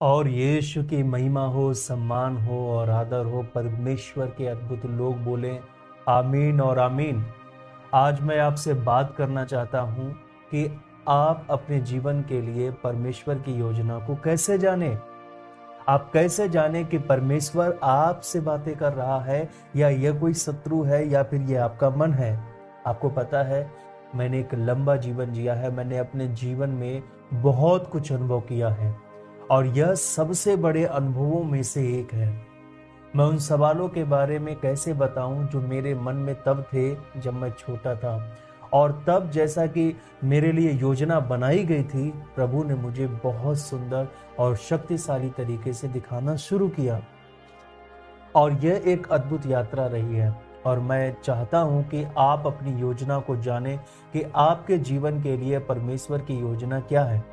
और यीशु की महिमा हो, सम्मान हो और आदर हो। परमेश्वर के अद्भुत लोग बोले आमीन और आमीन। आज मैं आपसे बात करना चाहता हूं कि आप अपने जीवन के लिए परमेश्वर की योजना को कैसे जाने। आप कैसे जाने कि परमेश्वर आपसे बातें कर रहा है या यह कोई शत्रु है या फिर यह आपका मन है। आपको पता है, मैंने एक लंबा जीवन जिया है। मैंने अपने जीवन में बहुत कुछ अनुभव किया है और यह सबसे बड़े अनुभवों में से एक है। मैं उन सवालों के बारे में कैसे बताऊं जो मेरे मन में तब थे जब मैं छोटा था, और तब जैसा कि मेरे लिए योजना बनाई गई थी, प्रभु ने मुझे बहुत सुंदर और शक्तिशाली तरीके से दिखाना शुरू किया। और यह एक अद्भुत यात्रा रही है। और मैं चाहता हूं कि आप अपनी योजना को जानें कि आपके जीवन के लिए परमेश्वर की योजना क्या है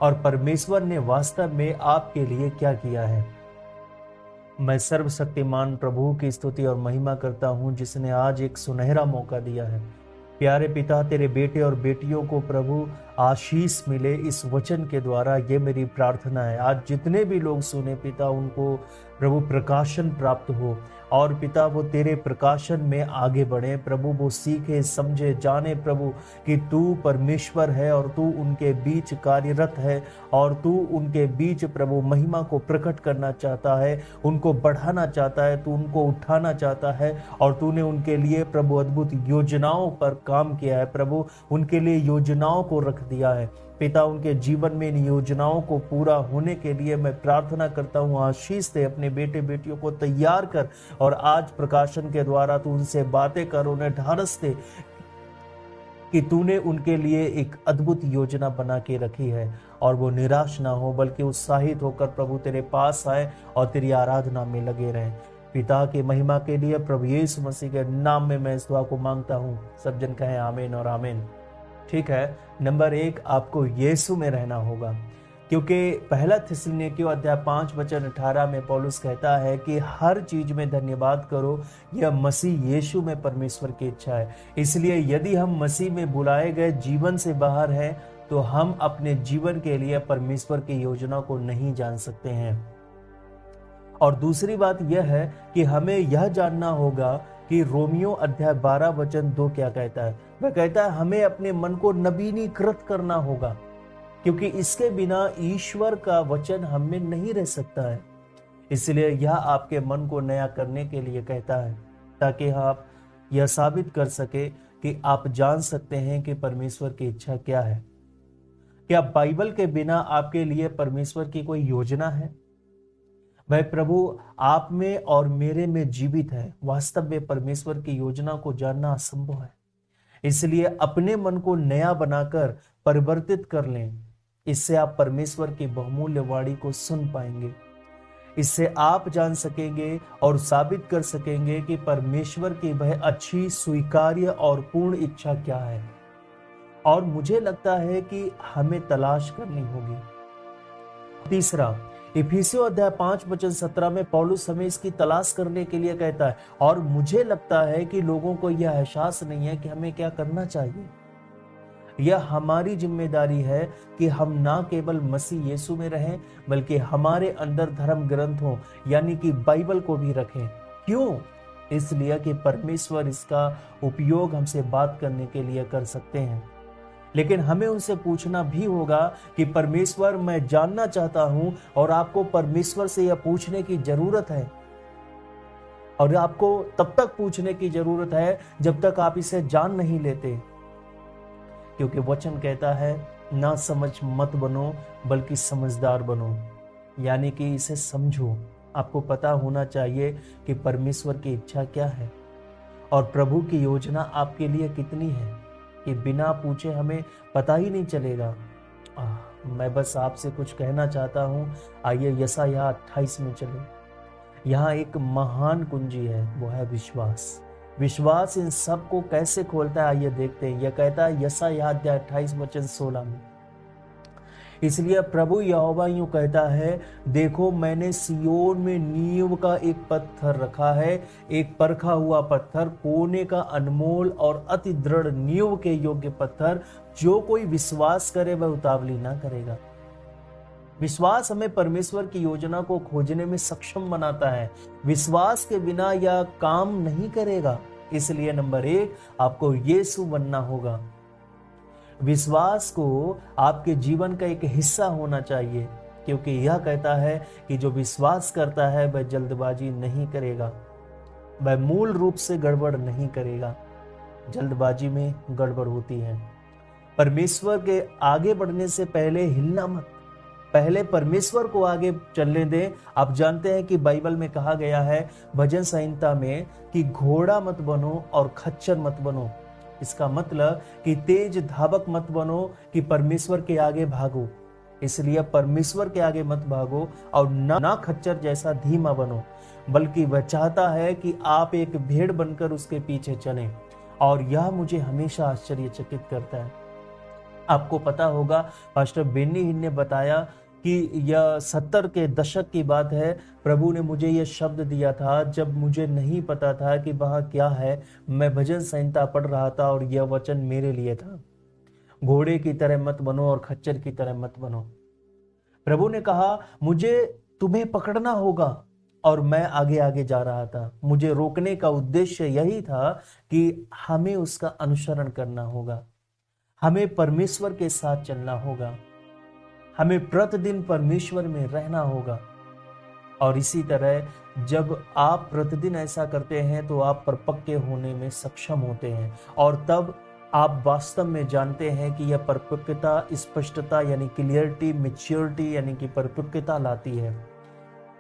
और परमेश्वर ने वास्तव में आपके लिए क्या किया है। मैं सर्वशक्तिमान प्रभु की स्तुति और महिमा करता हूं जिसने आज एक सुनहरा मौका दिया है। प्यारे पिता, तेरे बेटे और बेटियों को प्रभु आशीष मिले इस वचन के द्वारा, ये मेरी प्रार्थना है। आज जितने भी लोग सुने पिता, उनको प्रभु प्रकाशन प्राप्त हो और पिता वो तेरे प्रकाशन में आगे बढ़े। प्रभु वो सीखे, समझे, जाने प्रभु कि तू परमेश्वर है और तू उनके बीच कार्यरत है और तू उनके बीच प्रभु महिमा को प्रकट करना चाहता है, उनको बढ़ाना चाहता है, तू उनको उठाना चाहता है और तूने उनके लिए प्रभु अद्भुत योजनाओं पर काम किया है। प्रभु उनके लिए योजनाओं को रख दिया है पिता। उनके जीवन में इन योजनाओं को पूरा होने के लिए मैं प्रार्थना करता हूँ, आशीष दे, अपने बेटे बेटियों को तैयार कर और आज प्रकाशन के द्वारा तू उनसे बातें कर, उन्हें ढाढ़स दे कि तूने उनके लिए एक अद्भुत योजना बना के रखी है और वो निराश ना हो बल्कि उत्साहित होकर प्रभु तेरे पास आए और तेरी आराधना में लगे रहें। पिता की महिमा के लिए प्रभु यीशु मसीह के नाम में मैं इस दुआ को मांगता हूँ। सब जन कहें आमीन और आमीन। ठीक है, नंबर 1, आपको यीशु में रहना होगा, क्योंकि पहला थिस्सलुनीकियों अध्याय 5:18 में पौलुस कहता है कि हर चीज में धन्यवाद करो, यह मसीह यीशु में परमेश्वर की इच्छा है। इसलिए यदि हम मसीह में बुलाए गए जीवन से बाहर हैं तो हम अपने जीवन के लिए परमेश्वर की योजना को नहीं जान सकते हैं। और दूसरी बात यह है कि हमें यह जानना होगा कि रोमियो अध्याय 12:2 क्या कहता है। वह कहता है हमें अपने मन को नवीनीकृत करना होगा, क्योंकि इसके बिना ईश्वर का वचन हम में नहीं रह सकता है। इसलिए यह आपके मन को नया करने के लिए कहता है, ताकि आप यह साबित कर सके कि आप जान सकते हैं कि परमेश्वर की इच्छा क्या है। क्या बाइबल के बिना आपके लिए परमेश्वर की कोई योजना है? वह प्रभु आप में और मेरे में जीवित है। वास्तव में परमेश्वर की योजना को जानना असंभव है। इसलिए अपने मन को नया बनाकर परिवर्तित कर लें। इससे आप परमेश्वर की बहुमूल्य वाणी को सुन पाएंगे। इससे आप जान सकेंगे और साबित कर सकेंगे कि परमेश्वर की वह अच्छी, स्वीकार्य और पूर्ण इच्छा क्या है। और मुझे लगता है कि हमें तलाश करनी होगी। तीसरा, इफिसियों अध्याय 5:17 में पौलुस हमें इसकी तलाश करने के लिए कहता है। और मुझे लगता है कि लोगों को यह एहसास नहीं है कि हमें क्या करना चाहिए। यह हमारी जिम्मेदारी है कि हम ना केवल मसीह यीशु में रहें, बल्कि हमारे अंदर धर्म ग्रंथों यानी कि बाइबल को भी रखें। क्यों? इसलिए कि परमेश्वर इसका उपयोग हमसे बात करने के लिए कर सकते हैं। लेकिन हमें उनसे पूछना भी होगा कि परमेश्वर, मैं जानना चाहता हूं। और आपको परमेश्वर से यह पूछने की जरूरत है, और आपको तब तक पूछने की जरूरत है जब तक आप इसे जान नहीं लेते। क्योंकि वचन कहता है, ना समझ मत बनो बल्कि समझदार बनो, यानी कि इसे समझो। आपको पता होना चाहिए कि परमेश्वर की इच्छा क्या है और प्रभु की योजना आपके लिए कितनी है, कि बिना पूछे हमें पता ही नहीं चलेगा। मैं बस आपसे कुछ कहना चाहता हूं। आइए यशायाह 28 में चले। यहाँ एक महान कुंजी है, वो है विश्वास। विश्वास इन सब को कैसे खोलता है, आइए देखते हैं। यह कहता है यशायाह अध्याय 28:16 में, इसलिए प्रभु यहोवा यूं कहता है, देखो मैंने सियोन में नींव का एक पत्थर रखा है, एक परखा हुआ पत्थर, कोने का अनमोल और अति दृढ़ नींव के योग्य पत्थर। जो कोई विश्वास करे वह उतावली ना करेगा। विश्वास हमें परमेश्वर की योजना को खोजने में सक्षम बनाता है। विश्वास के बिना यह काम नहीं करेगा। इसलिए नंबर 1, आपको यीशु बनना होगा। विश्वास को आपके जीवन का एक हिस्सा होना चाहिए, क्योंकि यह कहता है कि जो विश्वास करता है वह जल्दबाजी नहीं करेगा, वह मूल रूप से गड़बड़ नहीं करेगा। जल्दबाजी में गड़बड़ होती है। परमेश्वर के आगे बढ़ने से पहले हिलना मत, पहले परमेश्वर को आगे चलने दें। आप जानते हैं कि बाइबल में कहा गया है भजन संहिता में कि घोड़ा मत बनो और खच्चर मत बनो। इसका मतलब कि तेज धावक मत बनो, कि परमेश्वर के आगे भागो। इसलिए परमेश्वर के आगे मत भागो और ना खच्चर जैसा धीमा बनो, बल्कि वह चाहता है कि आप एक भेड़ बनकर उसके पीछे चलें। और यह मुझे हमेशा आश्चर्यचकित करता है। आपको पता होगा, पास्टर बेन्नी हिन ने बताया कि यह 70 के दशक की बात है। प्रभु ने मुझे यह शब्द दिया था जब मुझे नहीं पता था कि वहाँ क्या है। मैं भजन संहिता पढ़ रहा था और यह वचन मेरे लिए था, घोड़े की तरह मत बनो और खच्चर की तरह मत बनो। प्रभु ने कहा मुझे तुम्हें पकड़ना होगा, और मैं आगे आगे जा रहा था। मुझे रोकने का उद्देश्य यही था कि हमें उसका अनुसरण करना होगा, हमें परमेश्वर के साथ चलना होगा, हमें प्रतिदिन परमेश्वर में रहना होगा। और इसी तरह जब आप प्रतिदिन ऐसा करते हैं तो आप परिपक्व होने में सक्षम होते हैं, और तब आप वास्तव में जानते हैं कि यह परिपक्वता, स्पष्टता यानी क्लियरिटी, मैच्योरिटी यानी कि परिपक्वता लाती है,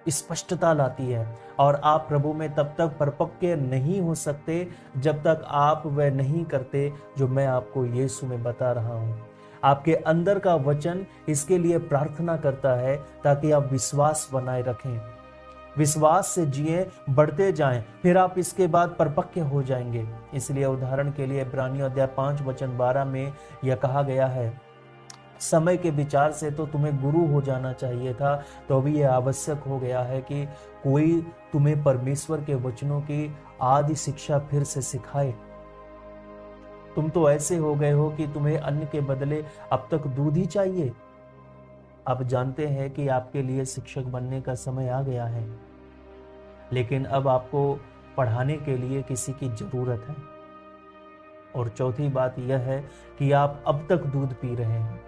स्पष्टता लाती है। और आप प्रभु में तब तक परिपक्व नहीं हो सकते जब तक आप वह नहीं करते जो मैं आपको यीशु में बता रहा हूं। आपके अंदर का वचन इसके लिए प्रार्थना करता है ताकि आप विश्वास बनाए रखें, विश्वास से जिए, बढ़ते जाएं, फिर आप इसके बाद परिपक्व हो जाएंगे। इसलिए उदाहरण के लिए इब्रानियों अध्याय 5 वचन 12 में यह कहा गया है, समय के विचार से तो तुम्हें गुरु हो जाना चाहिए था, तो अभी यह आवश्यक हो गया है कि कोई तुम्हें परमेश्वर के वचनों की आदि शिक्षा फिर से सिखाए। तुम तो ऐसे हो गए हो कि तुम्हें अन्न के बदले अब तक दूध ही चाहिए। अब जानते हैं कि आपके लिए शिक्षक बनने का समय आ गया है, लेकिन अब आपको पढ़ाने के लिए किसी की जरूरत है। और चौथी बात यह है कि आप अब तक दूध पी रहे हैं।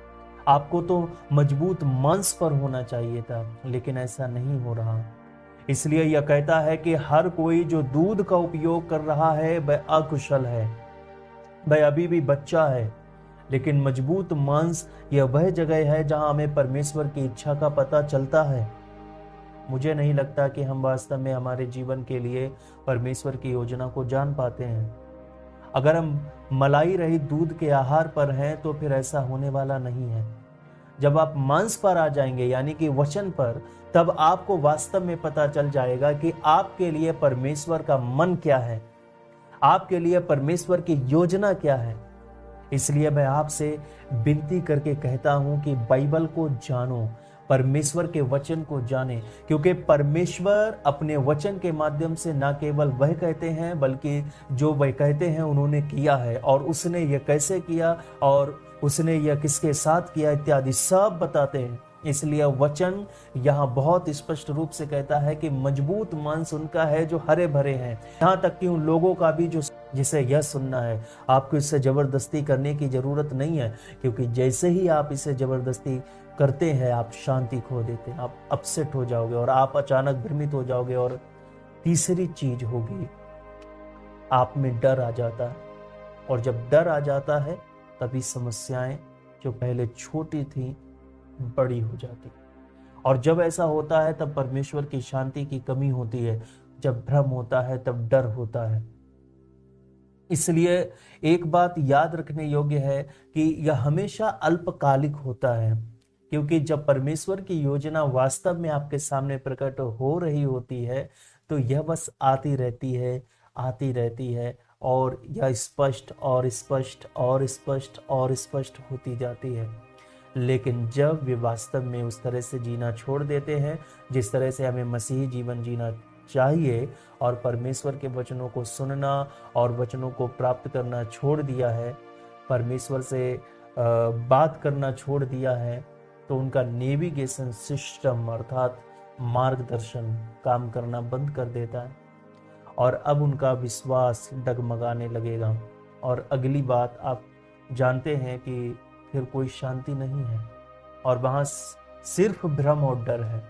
आपको तो मजबूत मांस पर होना चाहिए था, लेकिन ऐसा नहीं हो रहा। इसलिए यह कहता है कि हर कोई जो दूध का उपयोग कर रहा है वह अकुशल है, वह अभी भी बच्चा है। लेकिन मजबूत मांस यह वह जगह है जहां हमें परमेश्वर की इच्छा का पता चलता है। मुझे नहीं लगता कि हम वास्तव में हमारे जीवन के लिए परमेश्वर की योजना को जान पाते हैं। अगर हम मलाई रहित दूध के आहार पर हैं तो फिर ऐसा होने वाला नहीं है। जब आप मांस पर आ जाएंगे यानी कि वचन पर, तब आपको वास्तव में पता चल जाएगा कि आपके लिए परमेश्वर का मन क्या है, आपके लिए परमेश्वर की योजना क्या है। इसलिए मैं आपसे विनती करके कहता हूं कि बाइबल को जानो, परमेश्वर के वचन को जाने, क्योंकि परमेश्वर अपने वचन के माध्यम से न केवल वह कहते हैं बल्कि जो वह कहते हैं उन्होंने किया है, और उसने यह कैसे किया और उसने यह किसके साथ किया इत्यादि सब बताते हैं। इसलिए वचन यहाँ बहुत स्पष्ट रूप से कहता है कि मजबूत मांस उनका है जो हरे भरे हैं। यहाँ तक कि उन लोगों का भी जो जिसे यह सुनना है। आपको इससे जबरदस्ती करने की जरूरत नहीं है, क्योंकि जैसे ही आप इसे जबरदस्ती करते हैं आप शांति खो देते हैं, आप अपसेट हो जाओगे और आप अचानक भ्रमित हो जाओगे। और तीसरी चीज होगी, आप में डर आ जाता है, और जब डर आ जाता है तभी समस्याएं जो पहले छोटी थी बड़ी हो जाती। और जब ऐसा होता है तब परमेश्वर की शांति की कमी होती है। जब भ्रम होता है तब डर होता है। इसलिए एक बात याद रखने योग्य है कि यह हमेशा अल्पकालिक होता है, क्योंकि जब परमेश्वर की योजना वास्तव में आपके सामने प्रकट हो रही होती है तो यह बस आती रहती है, आती रहती है, और यह स्पष्ट और स्पष्ट और स्पष्ट और स्पष्ट होती जाती है। लेकिन जब वे वास्तव में उस तरह से जीना छोड़ देते हैं जिस तरह से हमें मसीही जीवन जीना चाहिए, और परमेश्वर के वचनों को सुनना और वचनों को प्राप्त करना छोड़ दिया है, परमेश्वर से बात करना छोड़ दिया है, तो उनका नेविगेशन सिस्टम अर्थात मार्गदर्शन काम करना बंद कर देता है और अब उनका विश्वास डगमगाने लगेगा। और अगली बात आप जानते हैं कि फिर कोई शांति नहीं है और वहां सिर्फ भ्रम और डर है।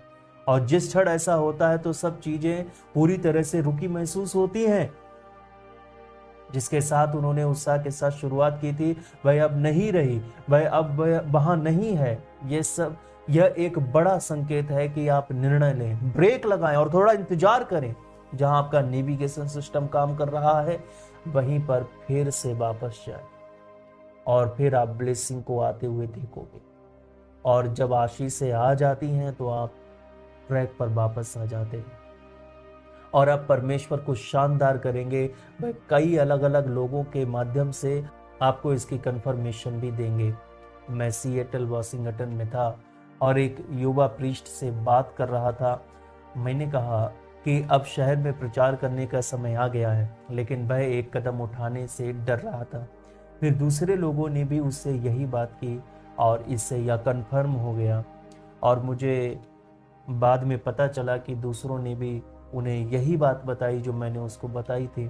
और जिस क्षण ऐसा होता है तो सब चीजें पूरी तरह से रुकी महसूस होती हैं। जिसके साथ उन्होंने उत्साह के साथ शुरुआत की थी वह अब नहीं रही, वह अब वहां नहीं है। यह एक बड़ा संकेत है कि आप निर्णय लें, ब्रेक लगाएं और थोड़ा इंतजार करें। जहां आपका नेविगेशन सिस्टम काम कर रहा है वहीं पर फिर से वापस जाए और फिर आप ब्लेसिंग को आते हुए देखोगे। और जब आशीषें आ जाती हैं तो आप ट्रैक पर वापस आ जाते हैं और अब परमेश्वर को शानदार करेंगे। वह कई अलग अलग लोगों के माध्यम से आपको इसकी कंफर्मेशन भी देंगे। मैं सिएटल वाशिंगटन में था और एक युवा प्रीस्ट से बात कर रहा था। मैंने कहा कि अब शहर में प्रचार करने का समय आ गया है, लेकिन वह एक कदम उठाने से डर रहा था। फिर दूसरे लोगों ने भी उससे यही बात की और इससे यह कन्फर्म हो गया। और मुझे बाद में पता चला कि दूसरों ने भी उन्हें यही बात बताई जो मैंने उसको बताई थी।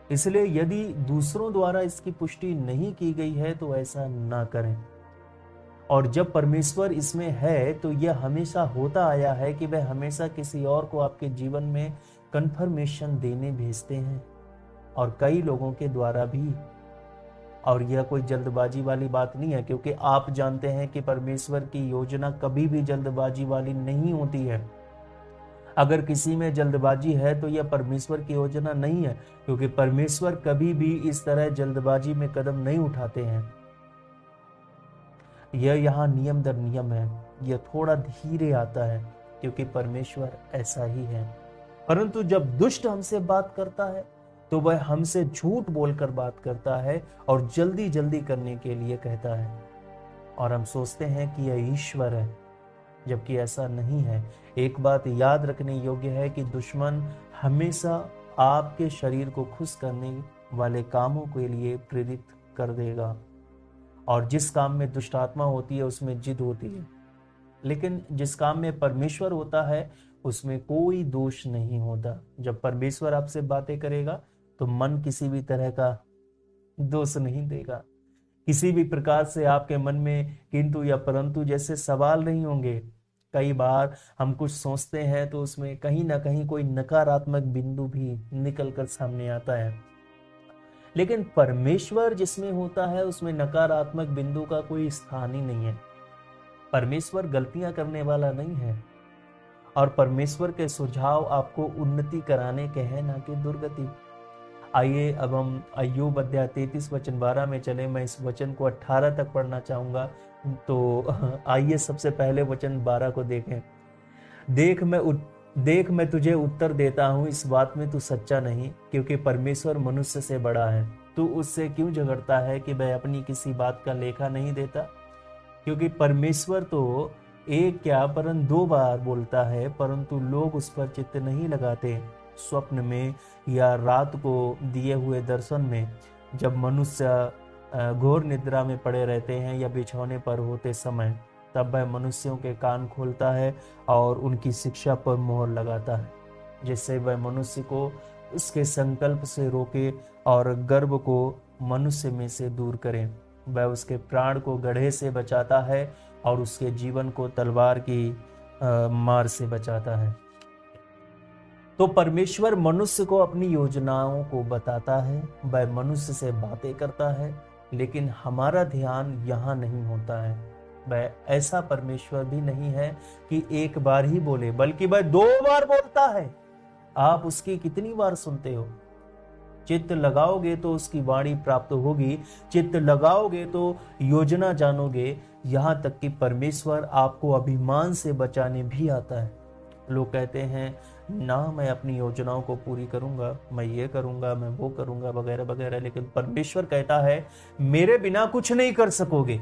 इसलिए यदि दूसरों द्वारा इसकी पुष्टि नहीं की गई है तो ऐसा ना करें। और जब परमेश्वर इसमें है तो यह हमेशा होता आया है कि वह हमेशा किसी और को आपके जीवन में कंफर्मेशन देने भेजते हैं और कई लोगों के द्वारा भी। और यह कोई जल्दबाजी वाली बात नहीं है, क्योंकि आप जानते हैं कि परमेश्वर की योजना कभी भी जल्दबाजी वाली नहीं होती है। अगर किसी में जल्दबाजी है तो यह परमेश्वर की योजना नहीं है, क्योंकि परमेश्वर कभी भी इस तरह जल्दबाजी में कदम नहीं उठाते हैं। यह यहाँ नियम दर नियम है, यह थोड़ा धीरे आता है क्योंकि परमेश्वर ऐसा ही है। परंतु जब दुष्ट हमसे बात करता है तो वह हमसे झूठ बोलकर बात करता है और जल्दी जल्दी करने के लिए कहता है और हम सोचते हैं कि यह ईश्वर है, जबकि ऐसा नहीं है। एक बात याद रखने योग्य है कि दुश्मन हमेशा आपके शरीर को खुश करने वाले कामों के लिए प्रेरित कर देगा और जिस काम में दुष्ट आत्मा होती है उसमें जिद होती है, लेकिन जिस काम में परमेश्वर होता है उसमें कोई दोष नहीं होता। जब परमेश्वर आपसे बातें करेगा तो मन किसी भी तरह का दोष नहीं देगा। किसी भी प्रकार से आपके मन में किंतु या परंतु जैसे सवाल नहीं होंगे। कई बार हम कुछ सोचते हैं तो उसमें कहीं ना कहीं कोई नकारात्मक बिंदु भी निकल कर सामने आता है, लेकिन परमेश्वर जिसमें होता है उसमें नकारात्मक बिंदु का कोई स्थान ही नहीं है। परमेश्वर गलतियां करने वाला नहीं है और परमेश्वर के सुझाव आपको उन्नति कराने के हैं, ना कि दुर्गति। आइए अब हम अय्यूब अध्याय 33 वचन 12 में चले। मैं इस वचन को 18 तक पढ़ना चाहूंगा, तो आइए सबसे पहले वचन 12 को देखें। देख मैं तुझे उत्तर देता हूं, इस बात में तू सच्चा नहीं, क्योंकि परमेश्वर मनुष्य से बड़ा है। तू उससे क्यों झगड़ता है कि वह अपनी किसी बात का लेखा नहीं देता? क्योंकि परमेश्वर तो एक क्या परंतु 2 बार बोलता है, परंतु लोग उस पर चित्त नहीं लगाते। स्वप्न में या रात को दिए हुए दर्शन में, जब मनुष्य घोर निद्रा में पड़े रहते हैं या बिछौने पर होते समय, तब वह मनुष्यों के कान खोलता है और उनकी शिक्षा पर मोहर लगाता है, जिससे वह मनुष्य को उसके संकल्प से रोके और गर्भ को मनुष्य में से दूर करे। वह उसके प्राण को गड्ढे से बचाता है और उसके जीवन को तलवार की मार से बचाता है। तो परमेश्वर मनुष्य को अपनी योजनाओं को बताता है, वह मनुष्य से बातें करता है, लेकिन हमारा ध्यान यहाँ नहीं होता है। वह ऐसा परमेश्वर भी नहीं है कि एक बार ही बोले, बल्कि वह 2 बार बोलता है। आप उसकी कितनी बार सुनते हो? चित्त लगाओगे तो उसकी वाणी प्राप्त होगी, चित्त लगाओगे तो योजना जानोगे। यहाँ तक कि परमेश्वर आपको अभिमान से बचाने भी आता है। लोग कहते हैं ना, मैं अपनी योजनाओं को पूरी करूंगा, मैं ये करूंगा, मैं वो करूंगा, वगैरह वगैरह, लेकिन परमेश्वर कहता है मेरे बिना कुछ नहीं कर सकोगे।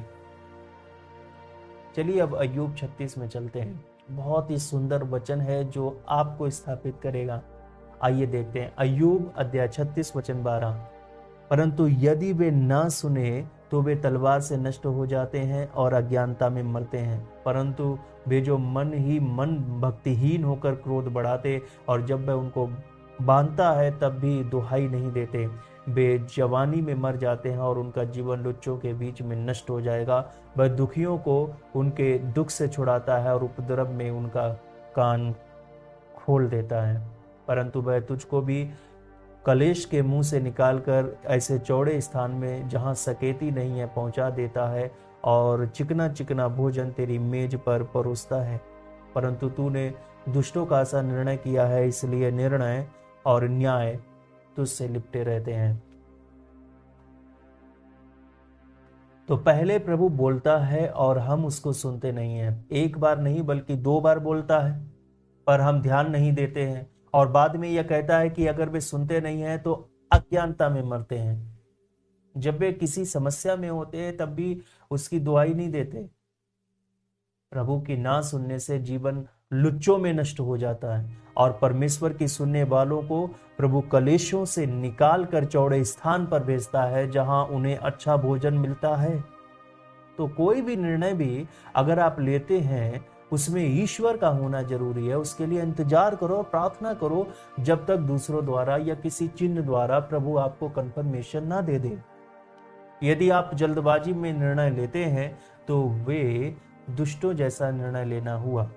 चलिए अब अय्यूब 36 में चलते हैं। बहुत ही सुंदर वचन है जो आपको स्थापित करेगा। आइए देखते हैं अय्यूब अध्याय 36 वचन 12। परंतु यदि वे ना सुने तो वे तलवार से नष्ट हो जाते हैं और अज्ञानता में मरते हैं। परंतु वे जो मन भक्तिहीन होकर क्रोध बढ़ाते और जब वह उनको बांधता है तब भी दुहाई नहीं देते, वे जवानी में मर जाते हैं और उनका जीवन लुच्चों के बीच में नष्ट हो जाएगा। वह दुखियों को उनके दुख से छुड़ाता है और उपद्रव में उनका कान खोल देता है। परंतु वह तुझको भी कलेश के मुंह से निकालकर ऐसे चौड़े स्थान में जहां सकेती नहीं है पहुंचा देता है और चिकना चिकना भोजन तेरी मेज पर परोसता है। परंतु तूने दुष्टों का ऐसा निर्णय किया है, इसलिए निर्णय और न्याय तुझसे लिपटे रहते हैं। तो पहले प्रभु बोलता है और हम उसको सुनते नहीं हैं। एक बार नहीं बल्कि 2 बार बोलता है, पर हम ध्यान नहीं देते हैं। और बाद में यह कहता है कि अगर वे सुनते नहीं हैं तो अज्ञानता में मरते हैं। जब वे किसी समस्या में होते हैं तब भी उसकी दुहाई नहीं देते। प्रभु की ना सुनने से जीवन लुच्चों में नष्ट हो जाता है और परमेश्वर की सुनने वालों को प्रभु कलेशों से निकाल कर चौड़े स्थान पर भेजता है जहां उन्हें अच्छा भोजन मिलता है। तो कोई भी निर्णय भी अगर आप लेते हैं उसमें ईश्वर का होना जरूरी है। उसके लिए इंतजार करो, प्रार्थना करो जब तक दूसरों द्वारा या किसी चिन्ह द्वारा प्रभु आपको कंफर्मेशन ना दे दे। यदि आप जल्दबाजी में निर्णय लेते हैं तो वे दुष्टों जैसा निर्णय लेना हुआ,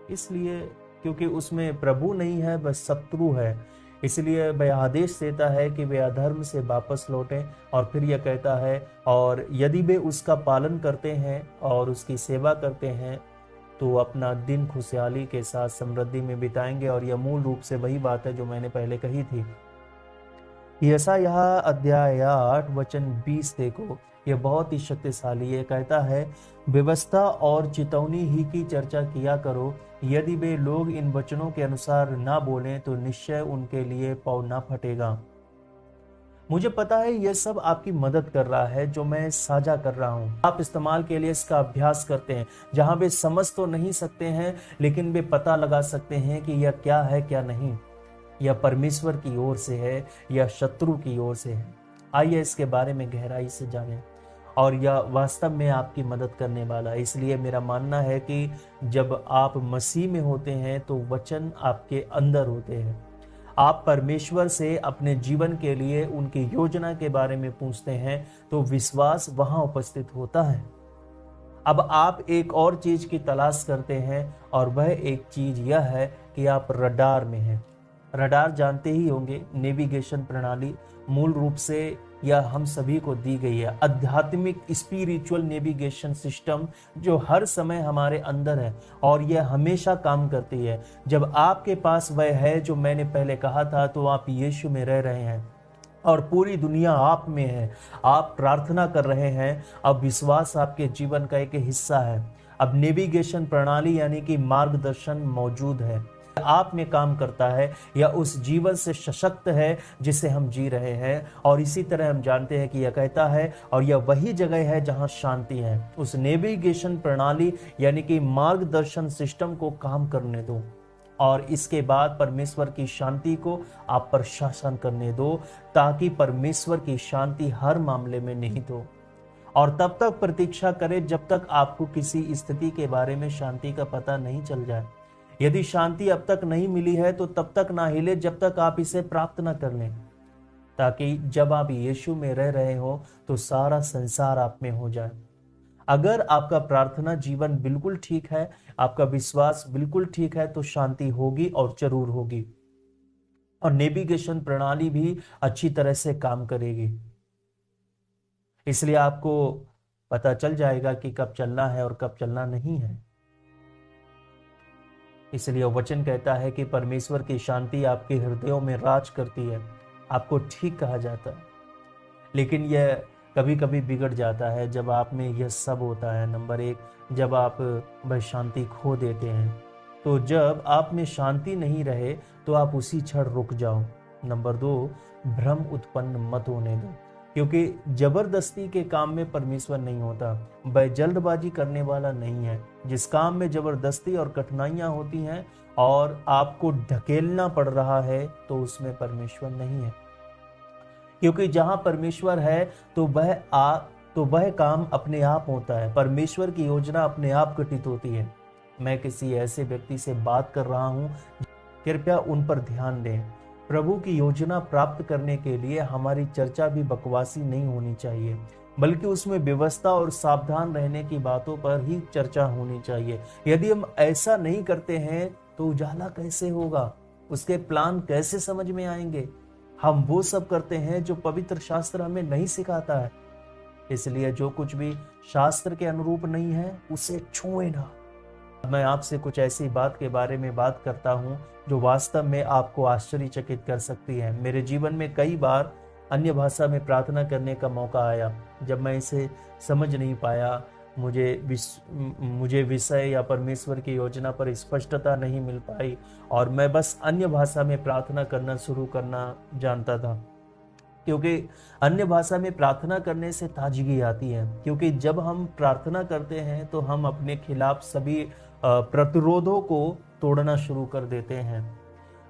इसलिए क्योंकि उसमें प्रभु नहीं है, बस शत्रु है। इसलिए वह आदेश देता है कि वे अधर्म से वापस लौटें और फिर यह कहता है और यदि वे उसका पालन करते हैं और उसकी सेवा करते हैं तो अपना दिन खुशहाली के साथ समृद्धि में बिताएंगे। और यह मूल रूप से वही बात है जो मैंने पहले कही थी। यशायाह अध्याय 8 वचन 20 देखो, यह बहुत ही शक्तिशाली है। कहता है, व्यवस्था और चितौनी ही की चर्चा किया करो, यदि वे लोग इन वचनों के अनुसार ना बोलें तो निश्चय उनके लिए पाँव ना फटेगा। मुझे पता है यह सब आपकी मदद कर रहा है जो मैं साझा कर रहा हूं। आप इस्तेमाल के लिए इसका अभ्यास करते हैं, जहां वे समझ तो नहीं सकते हैं लेकिन वे पता लगा सकते हैं कि यह क्या है क्या नहीं, यह परमेश्वर की ओर से है या शत्रु की ओर से है। आइए इसके बारे में गहराई से जानें और यह वास्तव में आपकी मदद करने वाला है। इसलिए मेरा मानना है कि जब आप मसीह में होते हैं तो वचन आपके अंदर होते हैं। आप परमेश्वर से अपने जीवन के लिए उनकी योजना के बारे में पूछते हैं तो विश्वास वहां उपस्थित होता है। अब आप एक और चीज की तलाश करते हैं और वह एक चीज यह है कि आप रडार में हैं। रडार जानते ही होंगे, नेविगेशन प्रणाली मूल रूप से यह हम सभी को दी गई है। आध्यात्मिक स्पिरिचुअल नेविगेशन सिस्टम जो हर समय हमारे अंदर है और यह हमेशा काम करती है। जब आपके पास वह है जो मैंने पहले कहा था तो आप यीशु में रह रहे हैं और पूरी दुनिया आप में है। आप प्रार्थना कर रहे हैं, अब विश्वास आपके जीवन का एक हिस्सा है। अब नेविगेशन प्रणाली यानी कि मार्गदर्शन मौजूद है, आप में काम करता है या उस जीवन से सशक्त है जिसे हम जी रहे हैं। और इसी तरह हम जानते हैं कि यह कहता है और यह वही जगह है जहां शांति है। उस नेविगेशन प्रणाली यानी कि मार्गदर्शन सिस्टम को काम करने दो और इसके बाद परमेश्वर की शांति को आप पर शासन करने दो, ताकि परमेश्वर की शांति हर मामले में निहित हो। और तब तक प्रतीक्षा करें जब तक आपको किसी स्थिति के बारे में शांति का पता नहीं चल जाए। यदि शांति अब तक नहीं मिली है तो तब तक ना हिले जब तक आप इसे प्राप्त ना कर लें, ताकि जब आप यीशु में रह रहे हो तो सारा संसार आप में हो जाए। अगर आपका प्रार्थना जीवन बिल्कुल ठीक है, आपका विश्वास बिल्कुल ठीक है, तो शांति होगी और जरूर होगी और नेविगेशन प्रणाली भी अच्छी तरह से काम करेगी। इसलिए आपको पता चल जाएगा कि कब चलना है और कब चलना नहीं है। इसलिए वचन कहता है कि परमेश्वर की शांति आपके हृदयों में राज करती है। आपको ठीक कहा जाता है, लेकिन यह कभी कभी बिगड़ जाता है जब आप में यह सब होता है। नंबर 1, जब आप वह शांति खो देते हैं। तो जब आप में शांति नहीं रहे तो आप उसी क्षण रुक जाओ। नंबर 2, भ्रम उत्पन्न मत होने दो, क्योंकि जबरदस्ती के काम में परमेश्वर नहीं होता। वह जल्दबाजी करने वाला नहीं है। जिस काम में जबरदस्ती और कठिनाइयां होती हैं और आपको ढकेलना पड़ रहा है तो उसमें परमेश्वर नहीं है, क्योंकि जहां परमेश्वर है तो वह तो वह काम अपने आप होता है। परमेश्वर की योजना अपने आप घटित होती है। मैं किसी ऐसे व्यक्ति से बात कर रहा हूं, कृपया उन पर ध्यान दें। प्रभु की योजना प्राप्त करने के लिए हमारी चर्चा भी बकवासी नहीं होनी चाहिए, बल्कि उसमें व्यवस्था और सावधान रहने की बातों पर ही चर्चा होनी चाहिए। यदि हम ऐसा नहीं करते हैं तो उजाला कैसे होगा, उसके प्लान कैसे समझ में आएंगे। हम वो सब करते हैं जो पवित्र शास्त्र हमें नहीं सिखाता है। इसलिए जो कुछ भी शास्त्र के अनुरूप नहीं है उसे छुए ना। मैं आपसे कुछ ऐसी बात के बारे में बात करता हूं जो वास्तव में आपको आश्चर्यचकित कर सकती है। मेरे जीवन में कई बार अन्य भाषा में प्रार्थना करने का मौका आया। जब मैं इसे समझ नहीं पाया, मुझे विषय या परमेश्वर की योजना पर स्पष्टता नहीं मिल पाई, और मैं बस अन्य भाषा में प्रार्थना करना शुरू करना जानता था। क्योंकि अन्य भाषा में प्रार्थना करने से ताजगी आती है। क्योंकि जब हम प्रार्थना करते हैं तो हम अपने खिलाफ सभी प्रतिरोधों को तोड़ना शुरू कर देते हैं।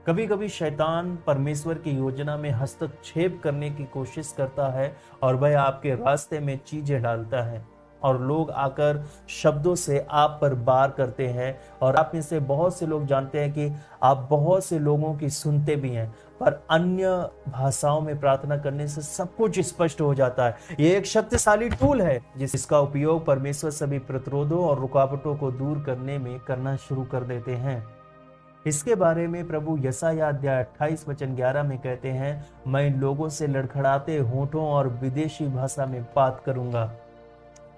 कभी कभी शैतान परमेश्वर की योजना में हस्तक्षेप करने की कोशिश करता है, और वह आपके रास्ते में चीजें डालता है, और लोग आकर शब्दों से आप पर वार करते हैं। और आप में से बहुत से लोग जानते हैं कि आप बहुत से लोगों की सुनते भी हैं, पर अन्य भाषाओं में प्रार्थना करने से सब कुछ स्पष्ट हो जाता है। ये एक शक्तिशाली टूल है जिसका उपयोग परमेश्वर सभी प्रतिरोधों और रुकावटों को दूर करने में करना शुरू कर देते हैं। इसके बारे में प्रभु यशायाह अध्याय 28 वचन 11 में कहते हैं, मैं इन लोगों से लड़खड़ाते होठों और विदेशी भाषा में बात करूंगा।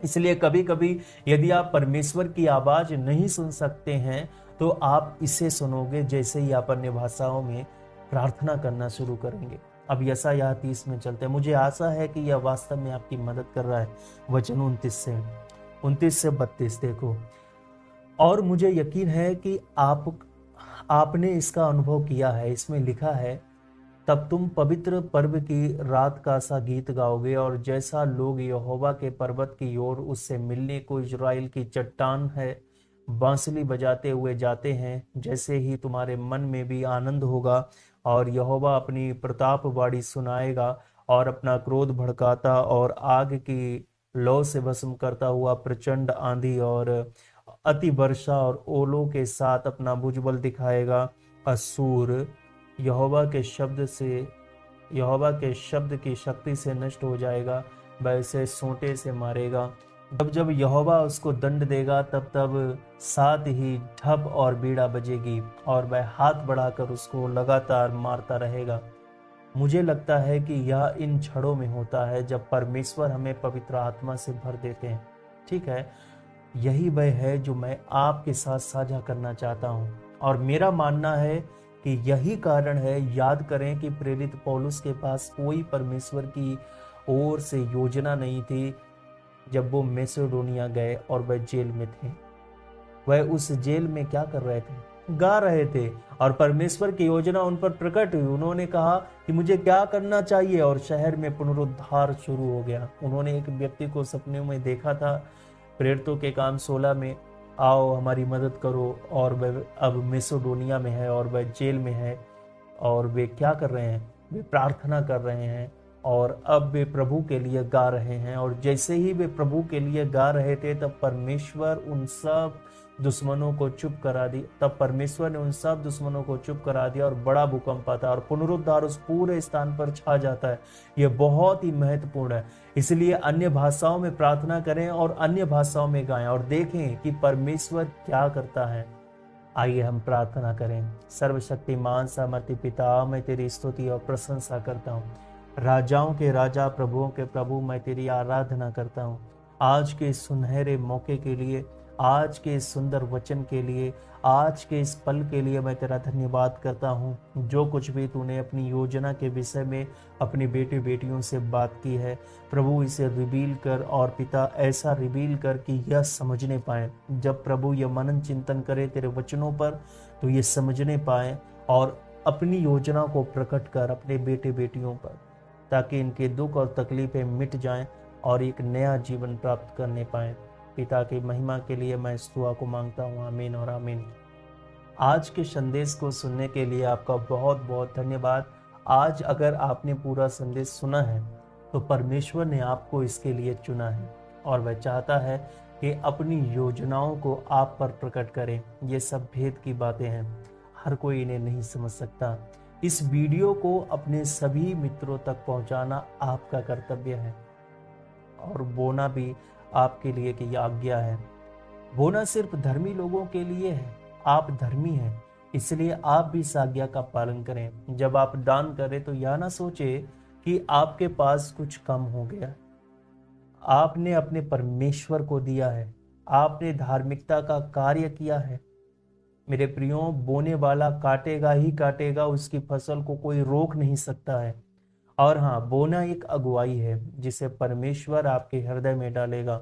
इसलिए कभी कभी यदि आप परमेश्वर की आवाज नहीं सुन सकते हैं तो आप इसे सुनोगे जैसे ही आप अन्य भाषाओं में प्रार्थना करना शुरू करेंगे। अब यशायाह 30 में चलते हैं। मुझे आशा है कि यह वास्तव में आपकी मदद कर रहा है। वचन 29 से 32 देखो। और मुझे यकीन है कि आपने इसका अनुभव किया है। इसमें लिखा है, तब तुम पवित्र पर्व की रात का सा गीत गाओगे, और जैसा लोग यहोवा के पर्वत की ओर उससे मिलने को इजराइल की चट्टान है बांसुरी बजाते हुए जाते हैं, जैसे ही तुम्हारे मन में भी आनंद होगा। और यहोवा अपनी प्रतापवाणी सुनाएगा, और अपना क्रोध भड़काता और आग की लौ से भस्म करता हुआ प्रचंड आंधी और अति वर्षा और ओलों के साथ अपना भुजबल दिखाएगा। असूर यहोवा के शब्द की शक्ति से नष्ट हो जाएगा, वह उसे सोंटे से मारेगा। जब जब यहोवा उसको दंड देगा तब तब साथ ही ढप और बीड़ा बजेगी, और वह हाथ बढ़ाकर उसको लगातार मारता रहेगा। मुझे लगता है कि यह इन क्षणों में होता है जब परमेश्वर हमें पवित्र आत्मा से भर देते हैं। ठीक है, यही वह है जो मैं आपके साथ साझा करना चाहता हूँ, और मेरा मानना है कि यही कारण है। याद करें कि प्रेरित पौलुस के पास कोई परमेश्वर की ओर से योजना नहीं थी जब वो मैसेडोनिया गए और वह जेल में थे। वह उस जेल में क्या कर रहे थे? गा रहे थे, और परमेश्वर की योजना उन पर प्रकट हुई। उन्होंने कहा कि मुझे क्या करना चाहिए, और शहर में पुनरुद्धार शुरू हो गया। उन्होंने एक व्यक्ति को सपने में देखा था, प्रेरितों के काम 16 में, आओ हमारी मदद करो, और वह अब मैसेडोनिया में है और वह जेल में है। और वे क्या कर रहे हैं? वे प्रार्थना कर रहे हैं, और अब वे प्रभु के लिए गा रहे हैं। और जैसे ही वे प्रभु के लिए गा रहे थे तब परमेश्वर ने उन सब दुश्मनों को चुप करा दिया, और बड़ा भूकंप आता है, और पुनरुद्धार उस पूरे स्थान पर छा जाता है। यह बहुत ही महत्वपूर्ण है। इसलिए अन्य भाषाओं में प्रार्थना करें और अन्य भाषाओं में गाएं, और देखें कि परमेश्वर क्या करता है। आइए हम प्रार्थना करें। सर्वशक्तिमान सामर्थी पिता, मैं तेरी स्तुति और प्रशंसा करता हूँ। राजाओं के राजा, प्रभुओं के प्रभु, मैं तेरी आराधना करता हूँ आज के सुनहरे मौके के लिए, आज के सुंदर वचन के लिए, आज के इस पल के लिए मैं तेरा धन्यवाद करता हूँ। जो कुछ भी तूने अपनी योजना के विषय में अपनी बेटे बेटियों से बात की है प्रभु, इसे रिवील कर, और पिता ऐसा रिवील कर कि यह समझने पाए। जब प्रभु यह मनन चिंतन करे तेरे वचनों पर तो ये समझने पाए, और अपनी योजना को प्रकट कर अपने बेटे बेटियों पर, ताकि इनके दुख और तकलीफें मिट जाएं और एक नया जीवन प्राप्त करने पाए। पिता की महिमा के लिए मैं इस दुआ को मांगता हूँ, आमीन और आमीन। आज के संदेश को सुनने के लिए आपका बहुत बहुत धन्यवाद। आज अगर आपने पूरा संदेश सुना है तो परमेश्वर ने आपको इसके लिए चुना है और वह चाहता है कि अपनी योजनाओं को आप पर प्रकट करें। ये सब भेद की बातें हैं, हर कोई इन्हें नहीं समझ सकता। इस वीडियो को अपने सभी मित्रों तक पहुंचाना आपका कर्तव्य है और बोना भी आपके लिए की आज्ञा है। बोना सिर्फ धर्मी लोगों के लिए है। आप धर्मी हैं, इसलिए आप भी इस आज्ञा का पालन करें। जब आप दान करें तो यह ना सोचे कि आपके पास कुछ कम हो गया। आपने अपने परमेश्वर को दिया है, आपने धार्मिकता का कार्य किया है। मेरे प्रियो, बोने वाला काटेगा ही काटेगा, उसकी फसल को कोई रोक नहीं सकता है। और हाँ, बोना एक अगुवाई है जिसे परमेश्वर आपके हृदय में डालेगा।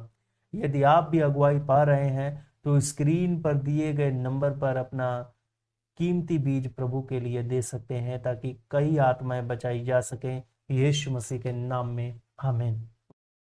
यदि आप भी अगुवाई पा रहे हैं तो स्क्रीन पर दिए गए नंबर पर अपना कीमती बीज प्रभु के लिए दे सकते हैं ताकि कई आत्माएं बचाई जा सकें। यीशु मसीह के नाम में आमीन।